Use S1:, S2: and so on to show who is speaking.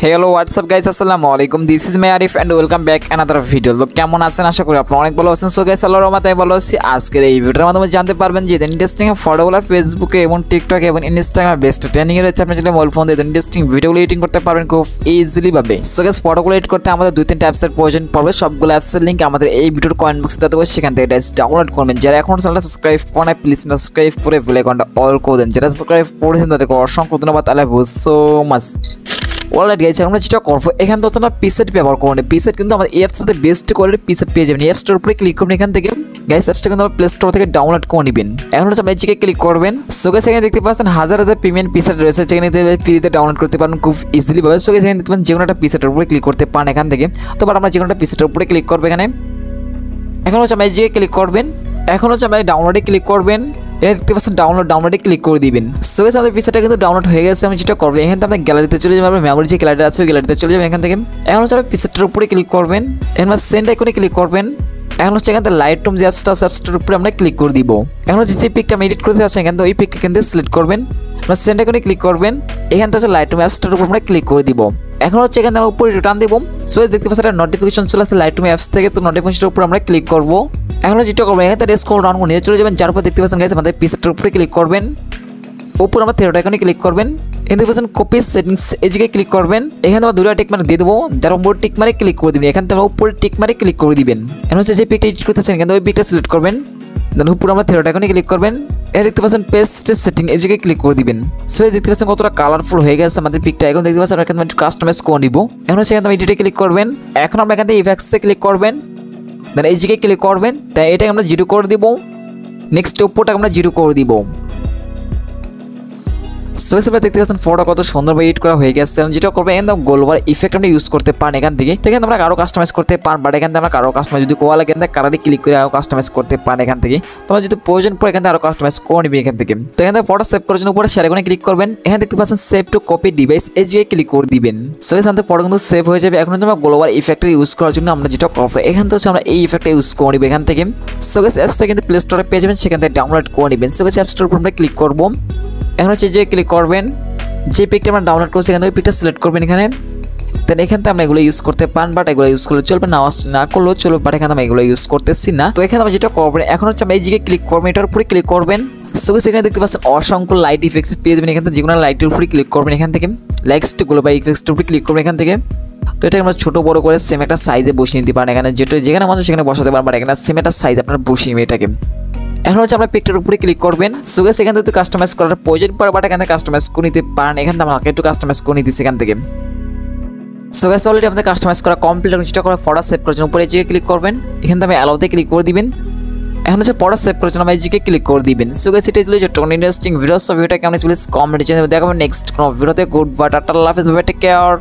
S1: Hello what's up guys अस्सलामु अलैकुम this is मैं Arif and welcome back another video. তো কেমন আছেন? আশা করি আপনারা অনেক ভালো আছেন। সো গাইস আল্লাহর রহমতে ভালো আছি। আজকের এই ভিডিওর মাধ্যমে জানতে পারবেন যে ইন্টারেস্টিং ফটোগুলো ফেসবুকে এবং টিকটক এবং ইনস্টাগ্রামে বেস্ট ট্রেন্ডিং এর রয়েছে। আপনি চাইলে মোবাইল ফোন দিয়ে ইন্টারেস্টিং ভিডিওগুলো এডিটিং করতে পারবেন খুব ইজিলি ভাবে। সো গাইস ফটোগুলো এডিট করতে আমাদের দুই তিনটা অ্যাপসের প্রয়োজন পড়বে। সবগুলো অ্যাপসের লিংক আমাদের এই ভিডিওর কমেন্ট বক্সে দেওয়া থাকবে, সেখান থেকে ডাউনলোড করবেন। যারা এখন চ্যানেলটা সাবস্ক্রাইব করেন নাই প্লিজ সাবস্ক্রাইব করে বেল আইকনটা অল করে দেন। যারা সাবস্ক্রাইব করেছেন তাদেরকে অসংখ্য ধন্যবাদ। I love you so much. Alright guys, আমরা যেটা করবো এখানে তো আপনারা পিসেট ব্যবহার করুন। পিসেট কিন্তু আমাদের এই অ্যাপসটাতে বেস্ট কোয়ালিটির পিসেট পেয়ে যাবেন। এই অ্যাপসটার উপরে ক্লিক করবেন। এখান থেকে গাইস অ্যাপসটা কিন্তু প্লে স্টোর থেকে ডাউনলোড করে নেবেন। এখন হচ্ছে আমরা এদিকে ক্লিক করবেন। সো গাইস এখানে দেখতে পাচ্ছেন হাজার হাজার পেমেন্ট পিসেট রয়েছে, যেখানে ফ্রিতে ডাউনলোড করতে পারেন খুব ইজিলি ভাবে। সো গাইস এখানে দেখতে পাচ্ছেন যে কোনো একটা পিসেটের উপরে ক্লিক করতে পারেন এখান থেকে। তো আমরা যে কোনো একটা পিসেটের উপরে ক্লিক করবো এখানে। এখন হচ্ছে আমরা এদিকে ক্লিক করবেন। এখন হচ্ছে আমরা ডাউনলোডে ক্লিক করবেন। এটা দেখতে পাচ্ছেন ডাউনলোডে ক্লিক করে দিবেন। সো গাইস আমাদের পিসেটটা কিন্তু ডাউনলোড হয়ে গেছে। আমি যেটা করবো এখান থেকে আপনার গ্যালারিতে চলে যাবেন। আপনার মেমোরি যে গ্যালারি আছে ওই গ্যালারিতে চলে যাবেন এখান থেকে। এখন হচ্ছে আপনার পিসেটটার উপরে ক্লিক করবেন। এখন সেন্ড আইকনে ক্লিক করবেন। এখন হচ্ছে এখান থেকে লাইটরুম যে অ্যাপসটা আছে অ্যাপসটার উপরে আমরা ক্লিক করে দিব। এখন হচ্ছে যে পিকটা আমি এডিট করতে আসছে এখান থেকে ওই পিকটা এখান থেকে সিলেক্ট করবেন। আপনার সেন্ড আইকনে ক্লিক করবেন। এখান থেকে লাইটরুম অ্যাপসটার উপর আমরা ক্লিক করে দিব। এখন হচ্ছে এখান থেকে আমরা উপরে রিটার্ন দেবো। সো দেখতে পাচ্ছেন একটা নোটিফিকেশন চলে আসছে লাইটরুম অ্যাপস থেকে। তো নোটিফিকেশনের উপর আমরা ক্লিক করবো। এখন যেটা করবেন এখান থেকে স্ক্রল ডাউন করে নিয়ে চলে যাবেন। যার উপর দেখতে পাচ্ছেন গাইস আমাদের পিসেটটার উপরে ক্লিক করবেন। উপর আমরা থ্রি আইকনে ক্লিক করবেন। এখানে দেখতে পাচ্ছেন কপি সেটিংস এই জায়গায় ক্লিক করবেন। এখানে আমরা দুটো টিক মার্ক দিয়ে দেবো। যার উপর টিক মারে ক্লিক করে দিবেন। এখান থেকে উপরে টিক মারে ক্লিক করে দিবেন। এখন হচ্ছে যে পিকটা এডিট করতেছেন এখান থেকে ওই পিকটা সিলেক্ট করবেন। দেন উপর আমরা থ্রি আইকনে ক্লিক করবেন। এখানে দেখতে পাচ্ছেন পেস্ট সেটিং এই জায়গায় ক্লিক করে দিবেন। সো দেখতে পাচ্ছেন কতটা কালারফুল হয়ে গেছে আমাদের পিকটা। এখন দেখতে পাচ্ছেন এখানে কাস্টমাইজ করে নিব। এখন হচ্ছে এখানে এডিটে ক্লিক করবেন। এখন আমরা এখান থেকে ইফেক্টসে ক্লিক করবেন। দেন এই জায়গায় ক্লিক করবেন। তাই এটাকে আমরা 0 করে দিব। নেক্সট উপরটাকে আমরা 0 করে দিব। সো এসে দেখতে পাচ্ছেন ফটো কত সুন্দরভাবে এডিট করা হয়ে গেছে। যেটা করবেন এখানে গোলবার ইফেক্ট আমরা ইউজ করতে পারেন এখান থেকে। এখানে আমরা কারো কাস্টমাইজ করতে পারেন, বাট এখান থেকে আমরা কারো কাস্টমাইজ যদি কোয়া লাগে কারারে ক্লিক করে আরো কাস্টমাইজ করতে পারেন এখান থেকে। তোমার যদি প্রয়োজন পড়ে এখান থেকে আরো কাস্টমাইজ করে নিবি এখান থেকে। তো এখান থেকে ফটো সেভ করার জন্য উপরে শেয়ার আইকনে ক্লিক করবেন। এখানে দেখতে পাচ্ছেন সেভ টু কপি ডিভাইস এই জায়গায় ক্লিক করে দিবেন। সো এখান থেকে ফটো কিন্তু সেভ হয়ে যাবে। এখন আমরা গোলবার ইফেক্ট ইউজ করার জন্য আমরা যেটা করবো এখান থেকে আমরা এই ইফেক্টটা ইউজ করে নিব এখান থেকে। সো গাইস অ্যাপসটা কিন্তু প্লে স্টোরে পেয়ে যাবেন, সেখান থেকে ডাউনলোড করে নেবেন। সো গাইস অ্যাপ স্টোর উপর আমরা ক্লিক করব। এখন হচ্ছে যে ক্লিক করবেন। যে পিকটা আমরা ডাউনলোড করছি এখান থেকে পিকটা সিলেক্ট করবেন এখানে। দেন এখান থেকে আমরা এগুলো ইউজ করতে পারেন, বাট এগুলো ইউজ করলে চলবে না করলেও চলবে, বাট এখানে আমরা এগুলো ইউজ করতেছি না। তো এখানে আমরা যেটা করবেন এখন হচ্ছে আমরা এই জায়গায় ক্লিক করবেন, এটার উপরে ক্লিক করবেন। সো এখানে দেখতে পাচ্ছেন অসংখ্য লাইট ইফেক্টস পেয়ে যাবেন। এখান থেকে যে কোনো লাইটের উপরে ক্লিক করবেন এখান থেকে। লাইটস গ্লোবাল ইফেক্টসের উপরে ক্লিক করবেন এখান থেকে। তো এটা আমরা ছোট বড় করে সেম একটা সাইজে বসিয়ে নিতে পারেন। এখানে যেখানে মন সেখানে বসাতে পারেন, বাট এখানে সেম একটা সাইজ আপনার বসিয়ে এটাকে। এখন হচ্ছে আমরা পিকটার উপরে ক্লিক করবেন। সো গাইস এখান থেকে কাস্টমাইজ করার প্রয়োজন পড়ে, বাট এখানে কাস্টমাইজ করে নিতে পারেন। এখান থেকে আমাকে একটু কাস্টমাইজ করে নিতেছি এখান থেকে। সো গাইস অলরেডি আমাদের কাস্টমাইজ করা কমপ্লিট। এখন যেটা করে ফটো সেভ করার জন্য উপরে এই জায়গায় ক্লিক করবেন। এখান থেকে আমি অ্যালাউতে ক্লিক করে দিবেন। এখন হচ্ছে ফটো সেভ করার জন্য এই জায়গায় ক্লিক করে দিবেন। সো গাইস এটা ছিল যতক্ষণ ইন্টারেস্টিং ভিডিও। সো ভিডিওটা কেমন ছিল কমেন্টে জানাবেন। দেখাবো নেক্সট কোনো ভিডিওতে। গুড বাই, টাটা, আল্লাহ হাফেজ, বাই, টেক কেয়ার।